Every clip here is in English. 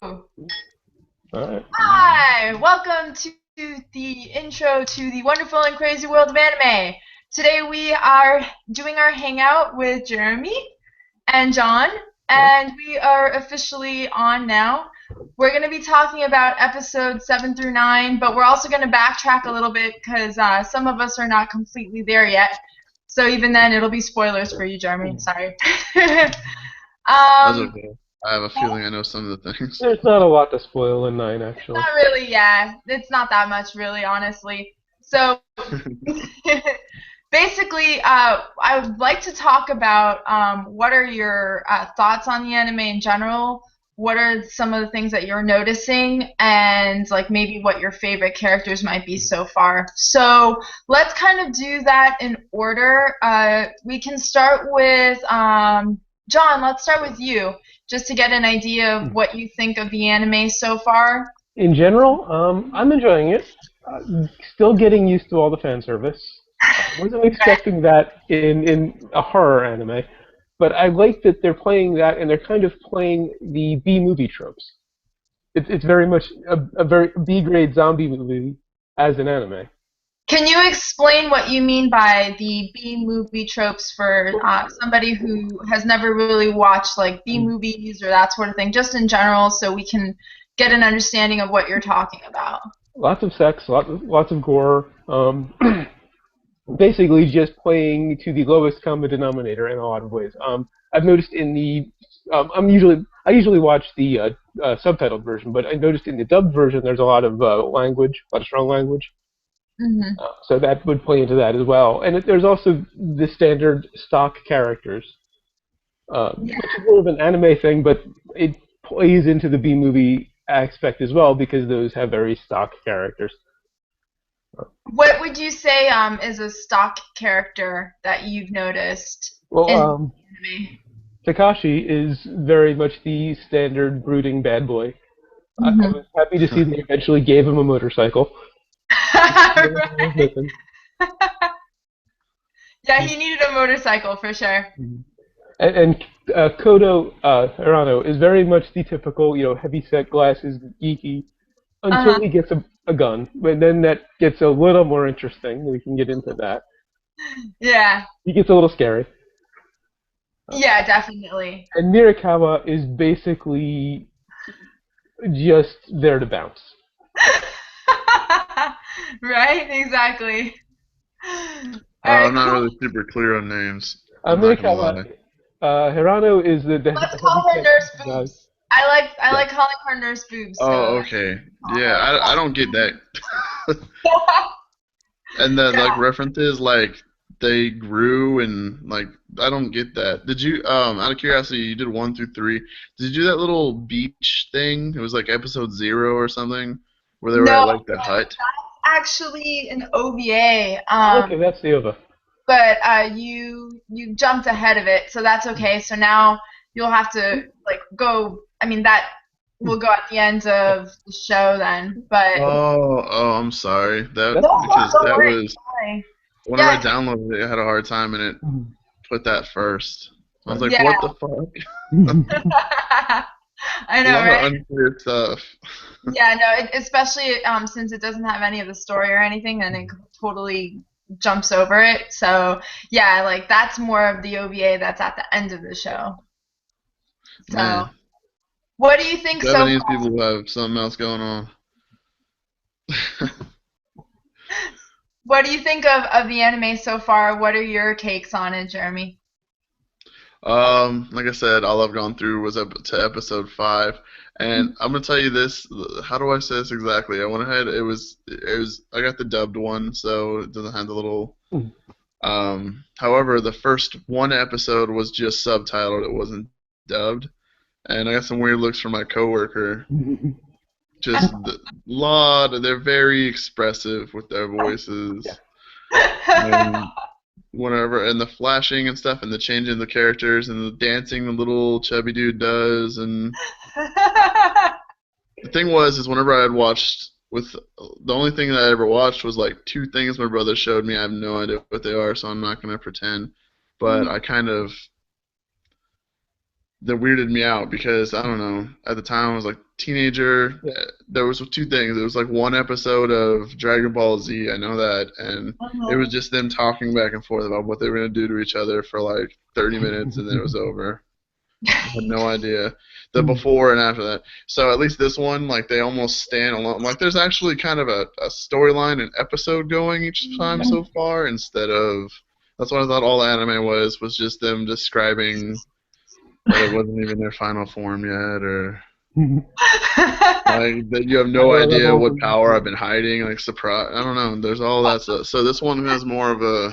Alright. Hi, welcome to the intro to the wonderful and crazy world of anime. Today we are doing our hangout with Jeremy and John, Yep. and we are officially on now. We're going to be talking about episodes 7 through 9, but we're also going to backtrack a little bit because some of us are not completely there yet. So even then, it'll be spoilers for you, Jeremy. Sorry. That's um, okay. I have a feeling I know some of the things. There's not a lot to spoil in 9, actually. Not really, yeah. It's not that much, really, honestly. So, basically, I would like to talk about what are your thoughts on the anime in general? What are some of the things that you're noticing, and like maybe what your favorite characters might be so far? So let's kind of do that in order. We can start with John. Let's start with you, just to get an idea of what you think of the anime so far. In general, I'm enjoying it. Still getting used to all the fan service. Wasn't expecting that in a horror anime, but I like that they're playing that and they're kind of playing the B movie tropes. It's very much a very B grade zombie movie as an anime. Can you explain what you mean by the B movie tropes for somebody who has never really watched like B movies or that sort of thing, just in general, so we can get an understanding of what you're talking about? Lots of sex, lots of gore. Basically just playing to the lowest common denominator in a lot of ways. I've noticed in the I usually watch the subtitled version, but I noticed in the dubbed version there's a lot of language, a lot of strong language. Hmm. So that would play into that as well. And there's also the standard stock characters, Yeah. which is more of an anime thing, but it plays into the B movie aspect as well because those have very stock characters. What would you say is a stock character that you've noticed Well, in anime? Takashi is very much the standard brooding bad boy. I Hmm. was happy to see they eventually gave him a motorcycle. Right. Yeah, he needed a motorcycle for sure. And Kodo Hirano is very much the typical, heavy-set glasses, geeky, until Uh-huh. he gets a gun. But then that gets a little more interesting. We can get into that. Yeah. He gets a little scary. Yeah, definitely. And Mirakawa is basically just there to bounce. Right? Exactly. All right, I'm not cool. really super clear on names. I'm not gonna Mirakawa, lie. Hirano is the Let's call her heavy-set Nurse guy. Boobs. I like Yeah. calling her Nurse Boobs, Oh, so that's okay. what Yeah, I don't get that. I'll call her. And the like Yeah. references like they grew and like I don't get that. Did you out of curiosity you did 1 through 3? Did you do that little beach thing? It was like episode 0 or something where they were No, at like the hut. actually an OVA. Okay, that's the other. But you jumped ahead of it, so that's okay. So now you'll have to like go. I mean, that will go at the end Yeah. of the show then. But Oh, I'm sorry. That That's no, no, because don't that worry. was Don't worry. whenever I Yeah, downloaded it, I had a hard time and it put that first. I was like, yeah. what the fuck? I A know, lot of right? unclear stuff. Yeah, no, especially since it doesn't have any of the story or anything, then it totally jumps over it. So yeah, like that's more of the OVA that's at the end of the show. So Man, what do you think so Japanese far? people have something else going on. What do you think of the anime so far? What are your takes on it, Jeremy? Like I said, all I've gone through was up to episode 5, and I'm gonna tell you this. How do I say this exactly? I went ahead. It was. I got the dubbed one, so it doesn't have the little. However, the first one episode was just subtitled. It wasn't dubbed, and I got some weird looks from my coworker. Just the lot. They're very expressive with their Yeah. voices, and whatever, and the flashing and stuff, and the changing the characters, and the dancing the little chubby dude does. And the thing was, is whenever I had watched with the only thing that I ever watched was like 2 things my brother showed me. I have no idea what they are, so I'm not gonna pretend. But I kind of that weirded me out because I don't know. At the time, I was like teenager. Yeah. There was two things. There was like one episode of Dragon Ball Z. I know that, and it was just them talking back and forth about what they were gonna do to each other for like 30 minutes, and then it was over. I had no idea the before and after that. So at least this one, like they almost stand alone. Like there's actually kind of a storyline, an episode going each time so far, instead of that's what I thought all anime was just them describing that it wasn't even their final form yet, or like that you have no idea what power I've been hiding, like surprise. I don't know. There's all that stuff. So this one has more of a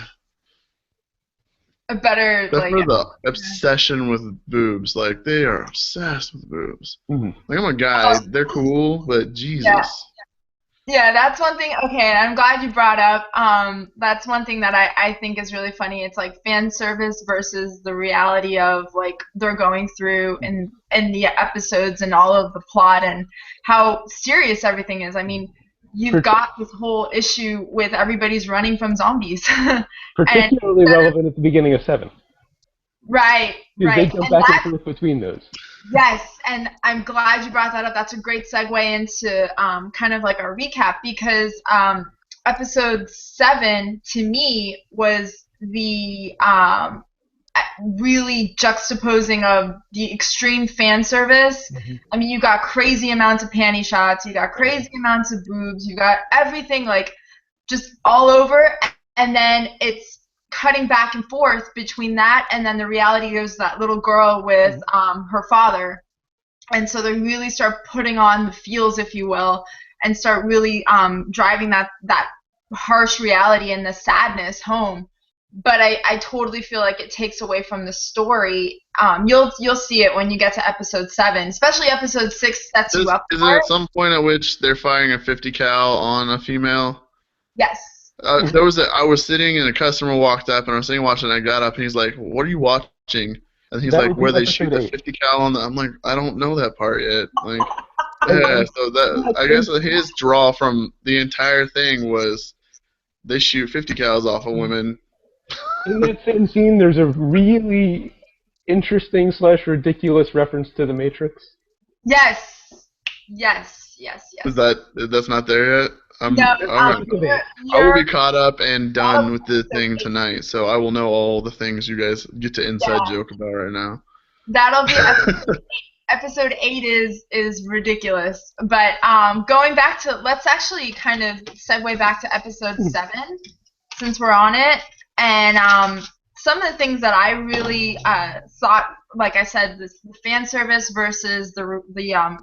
better like the obsession with boobs. Like they are obsessed with boobs. Like I'm a guy, they're cool, but Jesus. Yeah, that's one thing. Okay, I'm glad you brought up. That's one thing that I think is really funny. It's like fan service versus the reality of like they're going through in the episodes and all of the plot and how serious everything is. I mean, you've got this whole issue with everybody's running from zombies. Particularly relevant at the beginning of 7. Right. They jump back and forth between those. Yes, and I'm glad you brought that up. That's a great segue into kind of like our recap because episode 7 to me was the really juxtaposing of the extreme fan service. I mean, you got crazy amounts of panty shots, you got crazy amounts of boobs, you got everything like just all over, and then it's cutting back and forth between that and then the reality is that little girl with her father. And so they really start putting on the feels, if you will, and start really driving that harsh reality and the sadness home. But I totally feel like it takes away from the story. You'll see it when you get to episode 7, especially episode 6 sets you up. Is there some point at which they're firing a 50 cal on a female? Yes. I was sitting and a customer walked up and I was sitting watching and I got up and he's like, "What are you watching?" And he's like, "Where they shoot the 50 cal on the." I'm like, "I don't know that part yet." Like, yeah. So that I guess his draw from the entire thing was they shoot 50 cals off of women. In that same scene, there's a really interesting / ridiculous reference to the Matrix. Yes. Is that's not there yet? I will be caught up and done with the thing tonight, so I will know all the things you guys get to inside joke about right now. That'll be episode 8 is ridiculous. But going back to, let's actually kind of segue back to episode 7 since we're on it. And some of the things that I really thought, like I said, the fan service versus the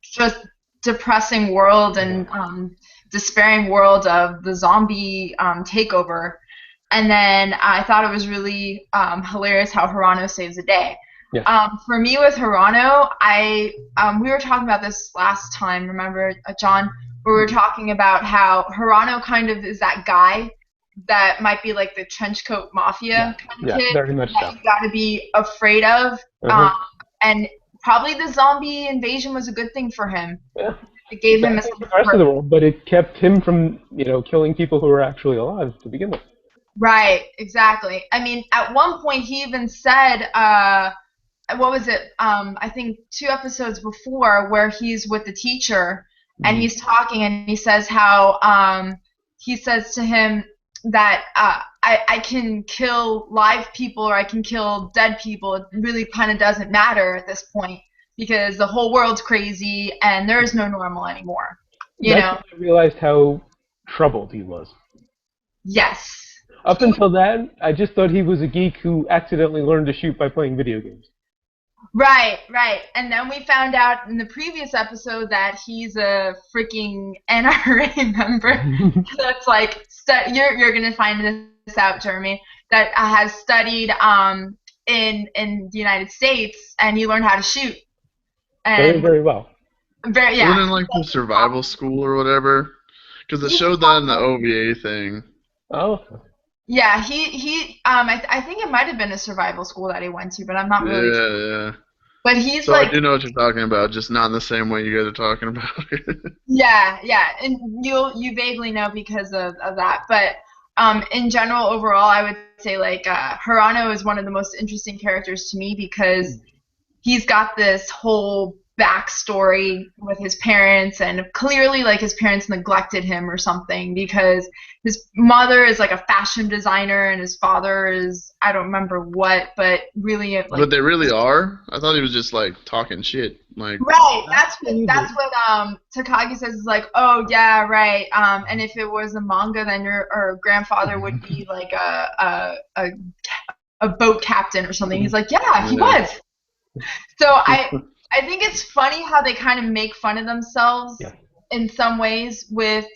just depressing world and despairing world of the zombie takeover. And then I thought it was really hilarious how Hirano saves the day. Yeah. For me with Hirano, we were talking about this last time, remember, John? We were talking about how Hirano kind of is that guy that might be like the trench coat mafia kind of kid very much that you got to be afraid of. And probably the zombie invasion was a good thing for him. Yeah. It gave him a the rest of the world, but it kept him from, killing people who were actually alive to begin with. Right, exactly. I mean, at one point he even said, what was it? I think 2 episodes before, where he's with the teacher and he's talking and he says how he says to him that I can kill live people or I can kill dead people. It really kind of doesn't matter at this point because the whole world's crazy and there is no normal anymore. You know? I realized how troubled he was. Yes. Up until then, I just thought he was a geek who accidentally learned to shoot by playing video games. Right. And then we found out in the previous episode that he's a freaking NRA member. That's like, you're going to find this out, Jeremy, that has studied in the United States, and he learned how to shoot. And very, very well. Very, yeah. Wasn't it like the survival school or whatever? Because it showed that in the OVA thing. Oh. Yeah, he I think it might have been a survival school that he went to, but I'm not really sure. Yeah. But he's so like, I do know what you're talking about, just not in the same way you guys are talking about it. Yeah, and you vaguely know because of that. But in general, overall, I would say like Hirano is one of the most interesting characters to me because he's got this whole backstory with his parents, and clearly like his parents neglected him or something, because his mother is like a fashion designer and his father is, I don't remember what, but really like. But they really are? I thought he was just like talking shit. Like, right, that's what Takagi says, is like, oh yeah, right, and if it was a manga, then your grandfather would be like a boat captain or something. He's like, yeah, he was. So I think it's funny how they kind of make fun of themselves in some ways with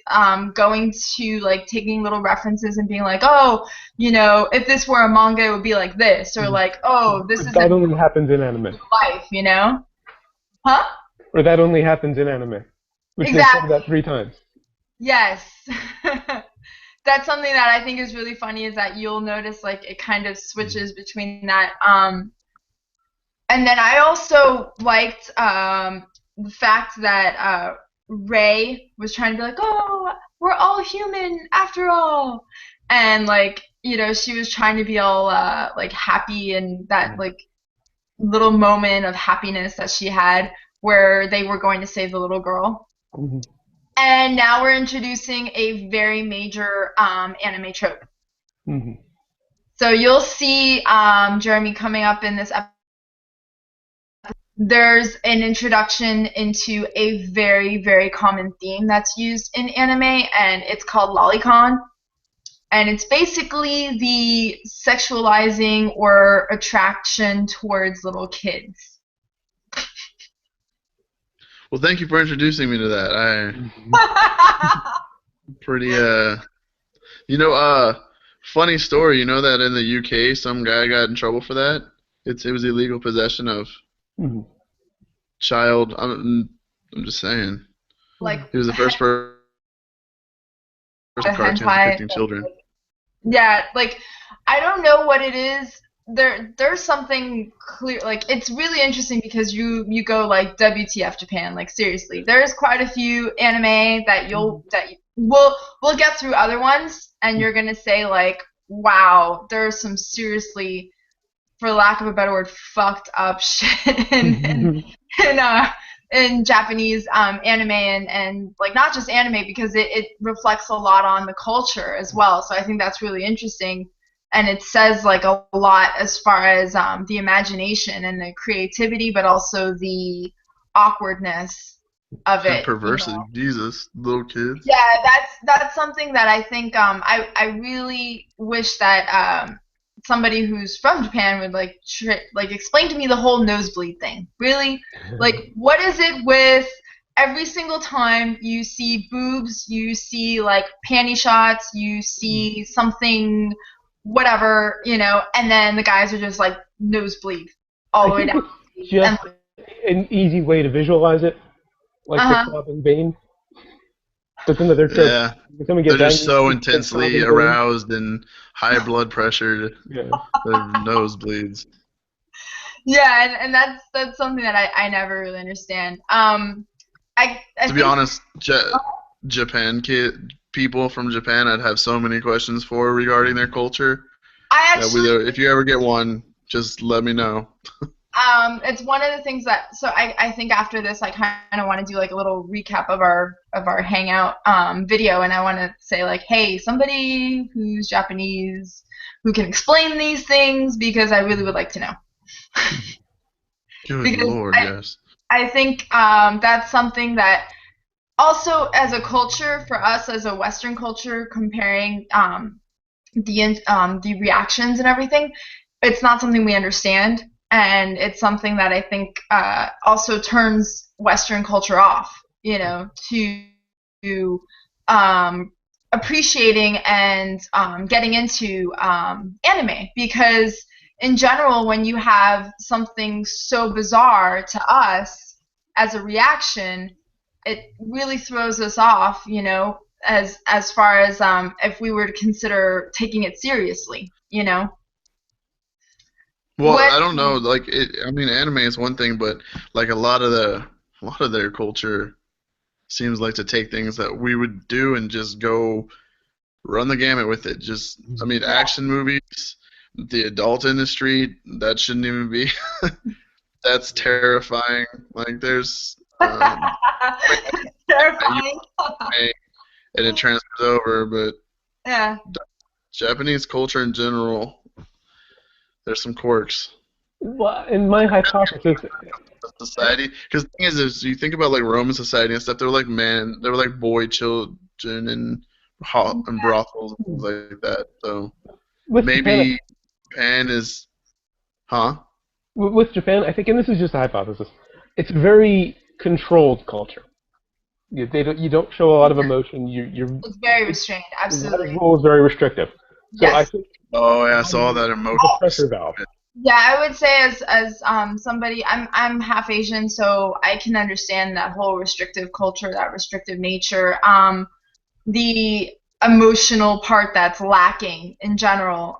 going to like taking little references and being like, oh, you know, if this were a manga, it would be like this, or like, oh, this is that only happens in anime. Life, you know? Huh? Or that only happens in anime. Which exactly. They said that 3 times. Yes. That's something that I think is really funny, is that you'll notice like it kind of switches between that. And then I also liked the fact that Ray was trying to be like, oh, we're all human after all. And like, you know, she was trying to be all like happy, and that like little moment of happiness that she had where they were going to save the little girl. Mm-hmm. And now we're introducing a very major anime trope. Mm-hmm. So you'll see Jeremy coming up in this episode. There's an introduction into a very, very common theme that's used in anime, and it's called lolicon. And it's basically the sexualizing or attraction towards little kids. Well, thank you for introducing me to that. Pretty, you know, funny story, you know that in the UK some guy got in trouble for that? It was illegal possession of child, I'm just saying. Like, he was the first person cartoons depicting children. Yeah, like, I don't know what it is. There's something clear, like, it's really interesting because you go like WTF Japan, like seriously. There's quite a few anime that we'll get through other ones, and you're gonna say like, wow, there's some seriously, for lack of a better word, fucked up shit in Japanese anime, and like not just anime, because it reflects a lot on the culture as well. So I think that's really interesting, and it says like a lot as far as the imagination and the creativity, but also the awkwardness of it. Perversity, you know? Jesus, little kids. Yeah, that's something that I think I really wish that somebody who's from Japan would like explain to me the whole nosebleed thing. Really, like, what is it with every single time you see boobs, you see like panty shots, you see something, whatever, you know, and then the guys are just like nosebleed all the way down. Just an easy way to visualize it, like the throbbing vein. That's another trope. Yeah, they're just so intensely aroused and high blood pressure. Yeah. Their nosebleeds. Yeah, and that's something that I never really understand. To be honest, Japan people from Japan, I'd have so many questions for regarding their culture. If you ever get one, just let me know. It's one of the things that, so I think after this I kind of want to do like a little recap of our hangout video, and I want to say like, hey, somebody who's Japanese who can explain these things, because I really would like to know. Good Lord, yes. I think that's something that also as a culture, for us as a Western culture, comparing the reactions and everything, it's not something we understand. And it's something that I think also turns Western culture off, you know, to appreciating and getting into anime. Because in general, when you have something so bizarre to us as a reaction, it really throws us off, you know, as far as if we were to consider taking it seriously, you know. Well, I don't know. Like, I mean, anime is one thing, but like a lot of their culture seems like to take things that we would do and just go run the gamut with it. Just, I mean, action movies, the adult industry, that shouldn't even be. That's terrifying. Like there's Terrifying. and it transfers over, but Yeah. Japanese culture in general, there's some quirks. Well, in my hypothesis, Society, because the thing is you think about like Roman society and stuff, they were like boy children and and brothels and things like that. So with Japan, maybe Japan is, huh? with Japan, I think, and this is just a hypothesis, it's a very controlled culture. You don't show a lot of emotion. It's very It's, restrained. a lot of Absolutely. rules, very restrictive. So I Yes. think Oh yeah, I saw that in it's most. a pressure valve. Yeah, I would say as somebody, I'm half Asian, so I can understand that whole restrictive culture, that restrictive nature. The emotional part that's lacking in general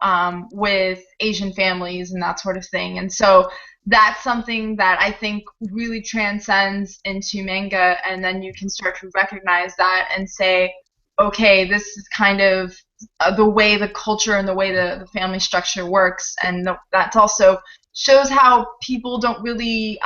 with Asian families and that sort of thing. And so that's something that I think really transcends into manga, and then you can start to recognize that and say, okay, this is kind of the way the culture and the way the family structure works, and that's also shows how people don't really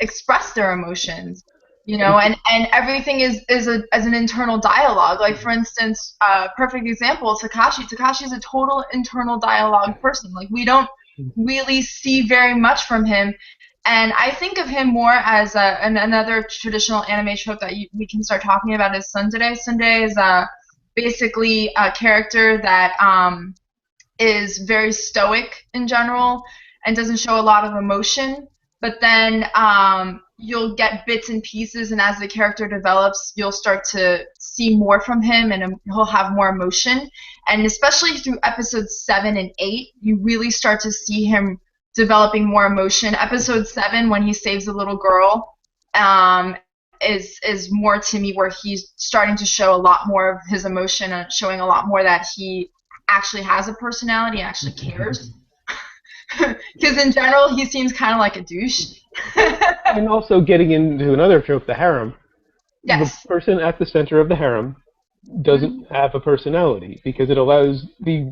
express their emotions, And and everything is as an internal dialogue. Like for instance, perfect example, Takashi's a total internal dialogue person. Like we don't really see very much from him, and I think of him more as another traditional anime trope that we can start talking about is tsundere. Tsundere is basically a character that is very stoic in general and doesn't show a lot of emotion. But then you'll get bits and pieces, and as the character develops, you'll start to see more from him, and he'll have more emotion. And especially through episodes 7 and 8, you really start to see him developing more emotion. Episode 7, when he saves the little girl, is more to me where he's starting to show a lot more of his emotion and showing a lot more that he actually has a personality, actually cares. Because in general, he seems kind of like a douche. and also getting into another trope, the harem. The Yes. person at the center of the harem Mhm. doesn't have a personality because it allows the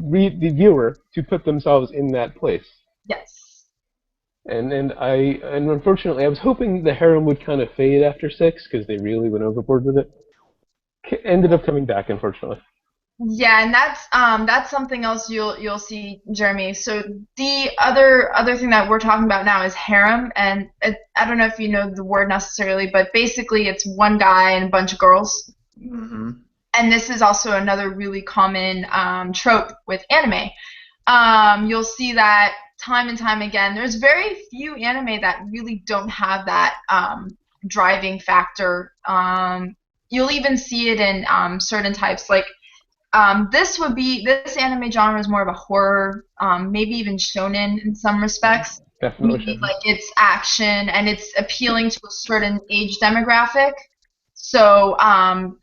viewer to put themselves in that place. Yes. And unfortunately, I was hoping the harem would kind of fade after 6 because they really went overboard with it. Ended up coming back, unfortunately. Yeah, and that's something else you'll see, Jeremy. So the other thing that we're talking about now is harem, and I don't know if you know the word necessarily, but basically it's one guy and a bunch of girls. Hmm. And this is also another really common trope with anime. You'll see that time and time again. There's very few anime that really don't have that driving factor. You'll even see it in certain types. Like this anime genre is more of a horror, maybe even shonen in some respects. Definitely. Meaning like it's action and it's appealing to a certain age demographic. So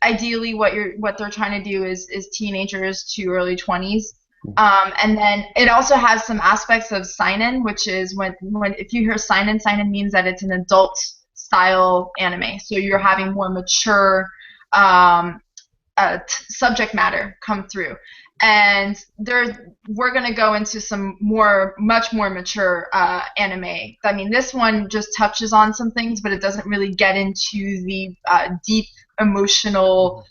ideally, what they're trying to do is teenagers to early 20s. And then it also has some aspects of seinen, which is when if you hear seinen, seinen means that it's an adult style anime. So you're having more mature um, subject matter come through. And we're gonna go into some much more mature anime. I mean, this one just touches on some things, but it doesn't really get into the deep emotional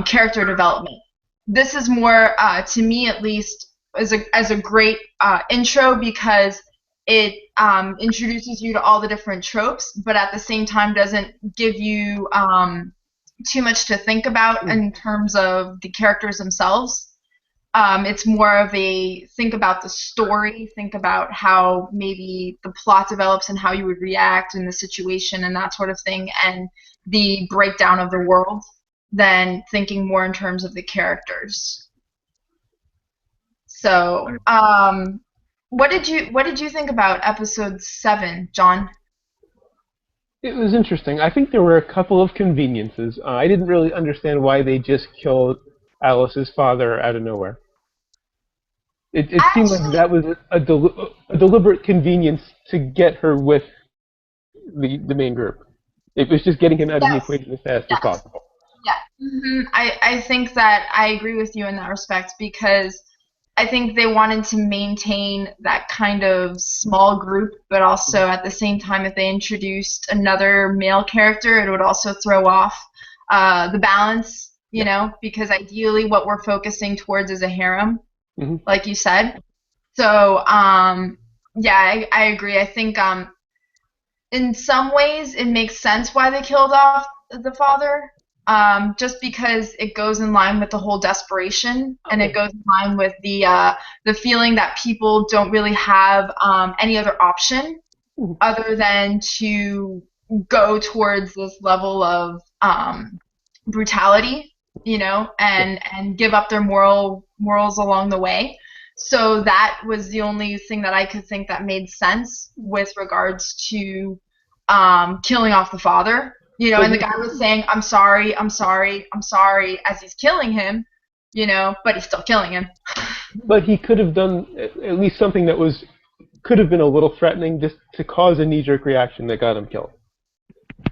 character development. This is more, to me at least, as a great intro because it introduces you to all the different tropes, but at the same time doesn't give you too much to think about in terms of the characters themselves. It's more of a think about the story, think about how maybe the plot develops and how you would react in the situation and that sort of thing, and the breakdown of the world, than thinking more in terms of the characters. So, what did you think about episode 7, John? It was interesting. I think there were a couple of conveniences. I didn't really understand why they just killed Alice's father out of nowhere. It seemed like Actually, that was a deliberate convenience to get her with the main group. It was just getting him out of the yes, equation as fast as yes. possible. Yeah, I think that I agree with you in that respect because I think they wanted to maintain that kind of small group, but also at the same time, if they introduced another male character, it would also throw off the balance, you Yeah. know, because ideally what we're focusing towards is a harem, Hmm. like you said. So, yeah, I agree. I think in some ways it makes sense why they killed off the father, just because it goes in line with the whole desperation, and it Okay. goes in line with the feeling that people don't really have any other option Mhm. other than to go towards this level of brutality, you know, Yeah. and give up their morals along the way. So that was the only thing that I could think that made sense with regards to killing off the father. You know, But and the he, guy was saying, "I'm sorry, I'm sorry, I'm sorry," as he's killing him. You know, but he's still killing him. but he could have done at least something that was could have been a little threatening, just to cause a knee-jerk reaction that got him killed.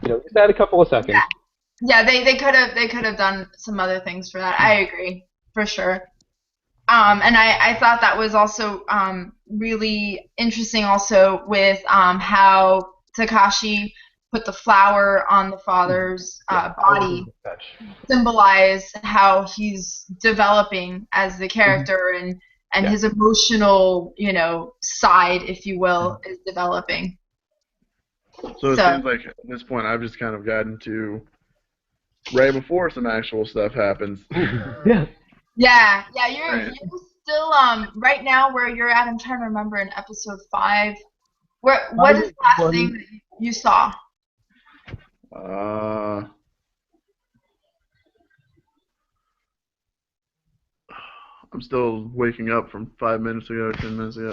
Just add a couple of Yeah, seconds. yeah, they could have done some other things for that. I agree for sure. And I thought that was also really interesting also with how Takashi put the flower on the father's Yeah, that was a body, good touch. symbolize how he's developing as the Mhm. character, and Yeah. his emotional, you know, side, if you will, is developing. So it So seems like at this point I've just kind of gotten to right before some actual stuff happens. Yeah. yeah, Right. you're still right now where you're at. I'm trying to remember in episode 5. What Five is is the the last thing one. that you saw? Uh, I'm still waking up from 5 minutes ago, 10 minutes ago.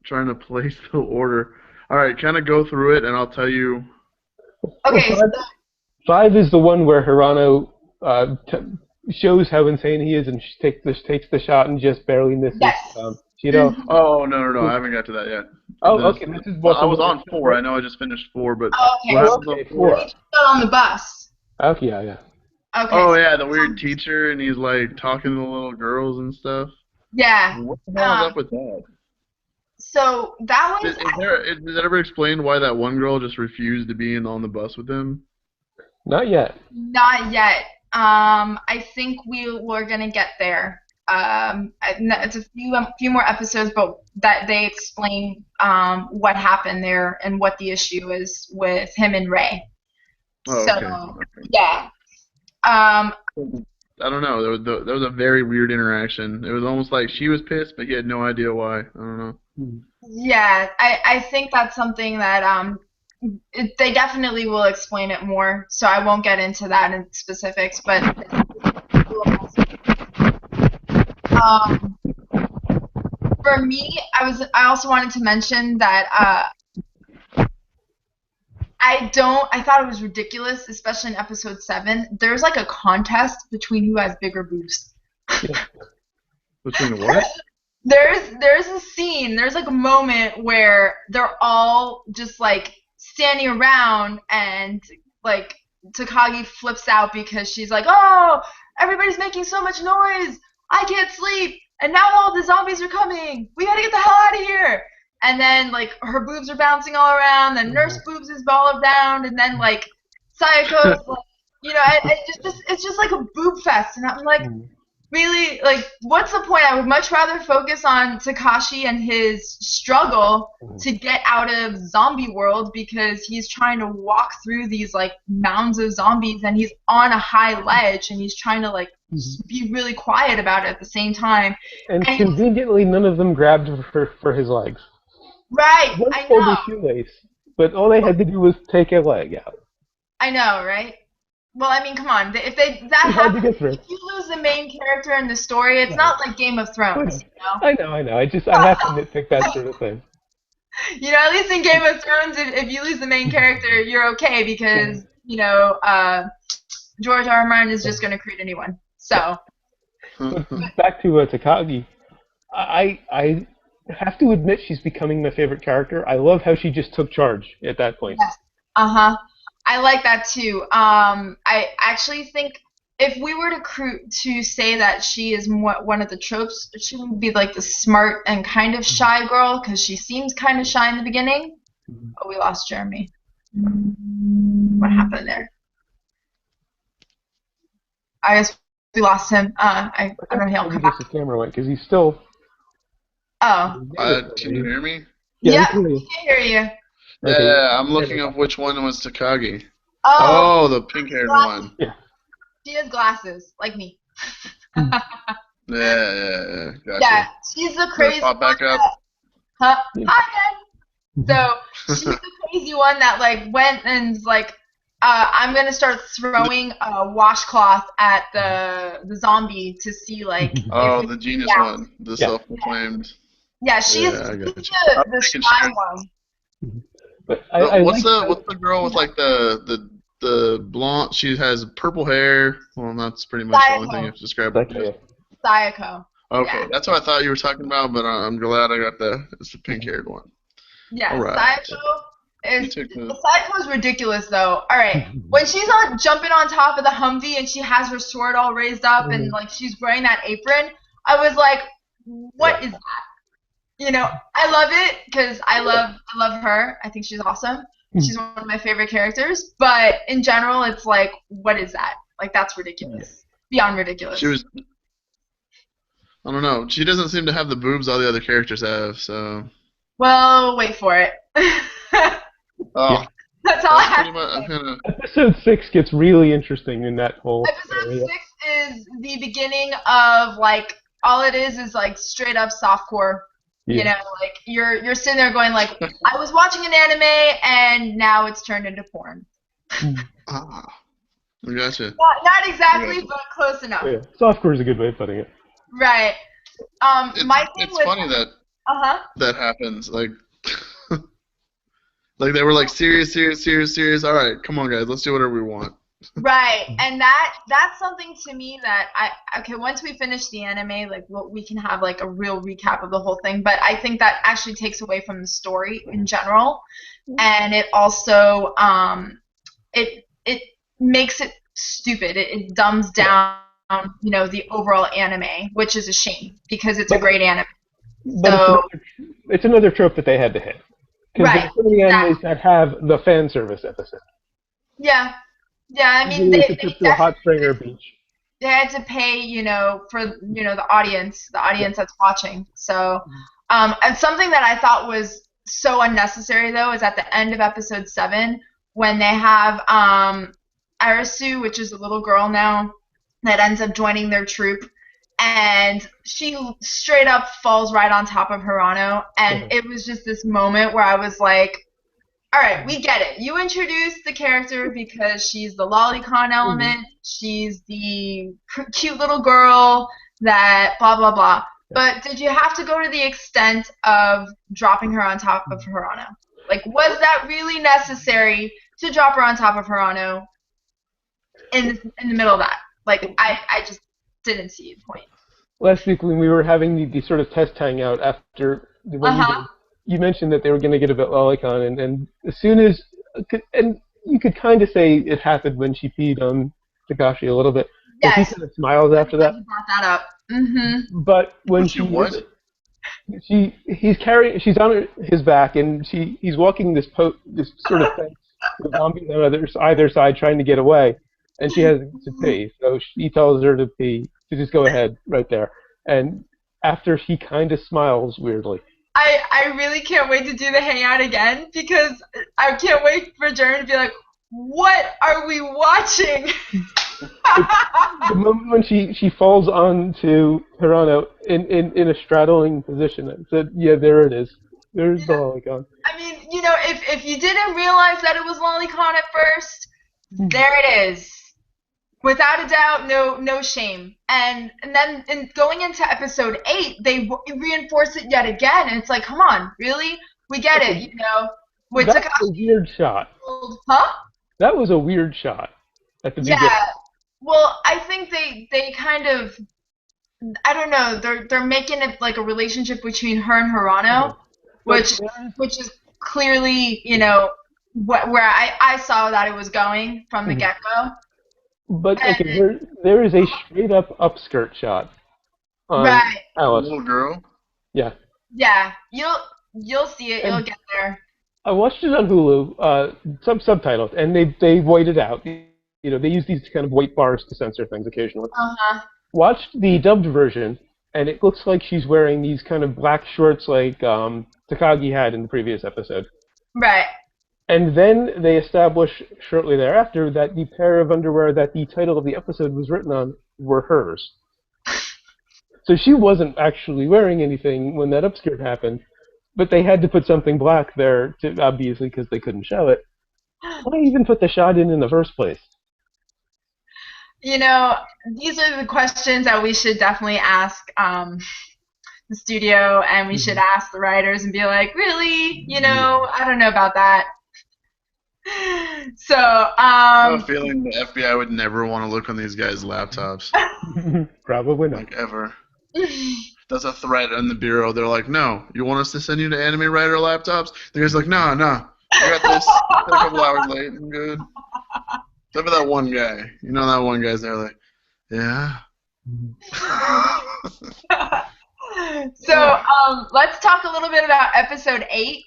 Trying to place the order. All right, kind of go through it, and I'll tell you. Well, Okay, so five is the one where Hirano shows how insane he is, and she takes the shot and just barely misses yes. Cheeto. Mhm. Oh no, I haven't got to that yet. Oh, There's, okay. This is well, I from was one on episode, 4. right? I know I just finished 4, but what Okay, Oh, happens on okay. 4? Four. we still on the bus. Okay, yeah, yeah. Okay, Oh so yeah, the weird teacher, and he's like talking to the little girls and stuff. yeah. What the hell is Um, up with that? so that was Did it ever explain why that one girl just refused to be on the bus with him? Not yet. not yet. I think we're gonna get there. It's a few more episodes, but that they explain what happened there and what the issue is with him and Ray. Oh, So okay. yeah. Um, I don't know. There was a very weird interaction. It was almost like she was pissed, but he had no idea why. I don't know. Hmm. yeah, I think that's something that they definitely will explain it more. So I won't get into that in specifics, but um, for me, I also wanted to mention that I thought it was ridiculous, especially in episode 7. There's like a contest between who has bigger boobs. Yeah. Between the what? There's a scene, there's like a moment where they're all just like standing around, and like Takagi flips out because she's like, "Oh, everybody's making so much noise. I can't sleep. And now all the zombies are coming. We got to get the hell out of here." And then like her boobs are bouncing all around, then Nurse Boobs is all around, and then like Sayako's like, you know, it's just like a boob fest, and I'm like, Hmm. really, like, what's the point? I would much rather focus on Takashi and his struggle to get out of zombie world, because he's trying to walk through these like mounds of zombies, and he's on a high ledge, and he's trying to like Hmm. be really quiet about it at the same time. And And conveniently, none of them grabbed for his legs. right, One I pulled his know, shoelace, but all they had to do was take a leg out. I know, right? Well, I mean, come on. If that It's hard to happens, get through. if you lose the main character in the story, it's Right. not like Game of I know. Thrones, you know? I know. I have to nitpick that sort of thing. You know, at least in Game of Thrones, if you lose the main character, you're okay, Yeah. because you know George R. R. Martin is just going to create a new one. Yeah. So But back to Takagi, I have to admit she's becoming my favorite character. I love how she just took charge at that point. yes, I like that too. I actually think if we were to say that she is one of the tropes, she would be like the smart and kind of shy girl because she seems kind of shy in the beginning. Oh, we lost Jeremy. What happened there? I guess we lost him. I don't know. He'll come back. His camera went because he's still. Oh. Can you hear me? Yeah, we can hear you. Okay. Yeah, I'm looking up which one was Takagi. Oh, the pink-haired one. Yeah. She has glasses, like me. Yeah. Gotcha. Yeah, she's the crazy Pop back up. Hi again. So she's the crazy one that like went and like, I'm gonna start throwing a washcloth at the zombie to see like. Oh, the genius one, the self-proclaimed. Yeah, she's the shy one. But what's the girl with like the blonde? She has purple hair. Well, that's pretty much the only thing you have to describe. Sayako. Okay, that's what I thought you were talking about, but I'm glad I got it's the pink-haired one. Yeah, right. Sayako is ridiculous though. All right, when she's jumping on top of the Humvee and she has her sword all raised up and like she's wearing that apron, I was like, what is that? You know, I love it because I love her. I think she's awesome. She's one of my favorite characters. But in general, it's like, what is that? Like, that's ridiculous. Beyond ridiculous. She was. I don't know. She doesn't seem to have the boobs all the other characters have. So. Well, wait for it. Oh. That's all I have. Episode 6 gets really interesting in that whole. Episode 6 is the beginning of like all it is like straight up softcore. Yeah. You know, like you're sitting there going like, I was watching an anime and now it's turned into porn. I gotcha. Not exactly, but close enough. Yeah. Softcore is a good way of putting it. Right. It's funny that that happens. Like, like they were like serious. All right, come on, guys, let's do whatever we want. Right, and that's something to me that once we finish the anime, like we can have like a real recap of the whole thing, but I think that actually takes away from the story in general, and it also it makes it stupid. It dumbs down the overall anime, which is a shame because it's a great anime. But it's another trope that they had to hit. Because there's so many animes that have the fan service episode. Yeah. Yeah, I mean, they to a hot spring or beach. They had to pay, for the audience that's watching. So, and something that I thought was so unnecessary though is at the end of episode 7 when they have Arisu, which is a little girl now, that ends up joining their troop, and she straight up falls right on top of Hirano, and it was just this moment where I was like, all right, we get it. You introduced the character because she's the lolicon element. She's the cute little girl that blah, blah, blah. But did you have to go to the extent of dropping her on top of Hirano? Like, was that really necessary to drop her on top of Hirano in the middle of that? Like, I just didn't see a point. Last week when we were having the sort of test hangout after you mentioned that they were going to get a bit lolicon, and as soon as, and you could kind of say it happened when she peed on Takashi a little bit. Yes. He kind of smiles after that. You brought that up. Mm-hmm. But when she's on his back, and he's walking this sort of fence with zombies on either side trying to get away, and she has to pee. So he tells her to pee, to just go ahead right there. And after he kind of smiles weirdly. I really can't wait to do the hangout again because I can't wait for Jaren to be like, what are we watching? The moment when she falls onto Hirano in a straddling position, I said, yeah, there it is. There's the lolicon. I mean, if you didn't realize that it was lolicon at first, there it is. Without a doubt, no shame. And then going into episode 8, they reinforce it yet again, and it's like, come on, really? We get it, With That's a weird shot. Huh? That was a weird shot at the beginning. Yeah. Well, I think they kind of, I don't know, they're making it like a relationship between her and Hirano, which is clearly, where I saw that it was going from the get-go. But And, okay, there is a straight up upskirt shot on right. The Alice. little girl. Yeah, Yeah. You'll see it. You'll and get there. I watched it on Hulu, some subtitles, and they whited out. You know, they use these kind of white bars to censor things occasionally. Uh-huh. Watched the dubbed version, and it looks like she's wearing these kind of black shorts like Takagi had in the previous episode. Right. And then they establish shortly thereafter that the pair of underwear that the title of the episode was written on were hers. So she wasn't actually wearing anything when that upskirt happened, but they had to put something black there, to, obviously, because they couldn't show it. Why even put the shot in the first place? You know, these are the questions that we should definitely ask the studio, and we should ask the writers and be like, really? I don't know about that. So, I have a feeling the FBI would never want to look on these guys' laptops. Probably not. Like, ever. That's a threat in the bureau. They're like, no, you want us to send you to anime writer laptops? The guy's like, no, I got this. They're a couple hours late. I'm good. Except for that one guy. You know that one guy's there like, yeah. so let's talk a little bit about episode 8.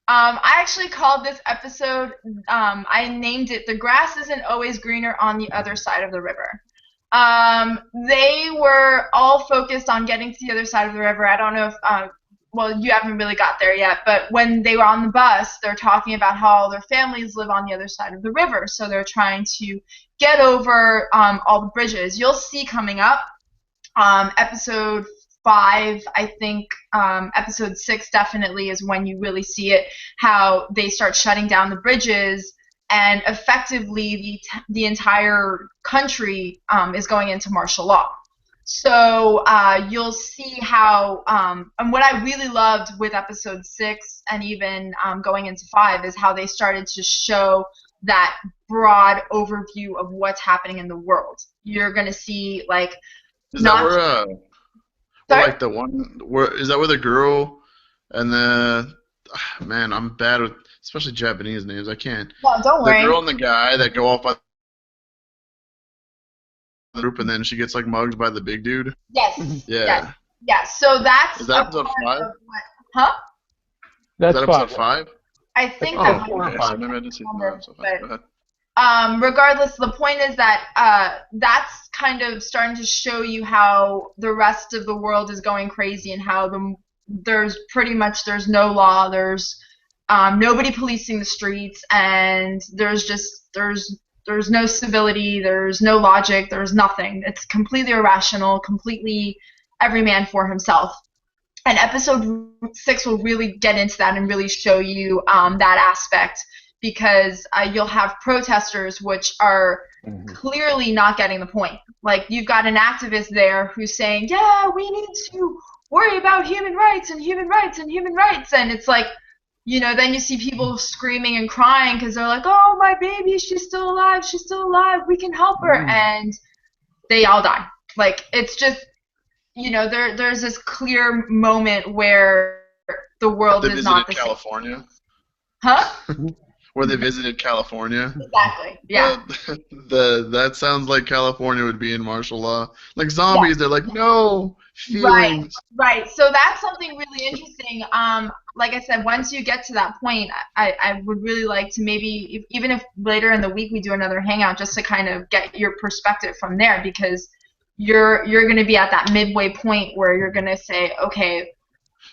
I actually called this episode, I named it, "The Grass Isn't Always Greener on the Other Side of the River." They were all focused on getting to the other side of the river. I don't know if, well, you haven't really got there yet, but when they were on the bus, they're talking about how all their families live on the other side of the river. So they're trying to get over all the bridges. You'll see coming up, episode 5, I think, episode 6 definitely is when you really see it, how they start shutting down the bridges, and effectively the entire country is going into martial law. So you'll see how, and what I really loved with episode 6 and even going into 5 is how they started to show that broad overview of what's happening in the world. You're going to see, like, Is that like the one where is that where the girl and the man, I'm bad with especially Japanese names. I can't. No, don't worry. The girl and the guy that go off by the group and then she gets like mugged by the big dude. Yes. Yeah. Yes. So that's is that episode 5? Huh? Is that episode 5? I think that might might be be so maybe I didn't see episode 5. Go ahead. Regardless, the point is that that's kind of starting to show you how the rest of the world is going crazy and how there's no law, there's nobody policing the streets, and there's no civility, there's no logic, there's nothing. It's completely irrational, completely every man for himself. And episode 6 will really get into that and really show you that aspect, because you'll have protesters which are clearly not getting the point. Like, you've got an activist there who's saying, yeah, we need to worry about human rights and human rights and human rights. And it's like, then you see people screaming and crying because they're like, oh, my baby, she's still alive, we can help her. And they all die. Like, it's just, there's this clear moment where the world is not the California? Same. Huh? Where they visited California. Exactly. Yeah. That sounds like California would be in martial law. Like zombies, they're like, no feelings. Right. So that's something really interesting. Like I said, once you get to that point, I would really like to maybe, even if later in the week we do another hangout, just to kind of get your perspective from there, because you're going to be at that midway point where you're going to say, okay.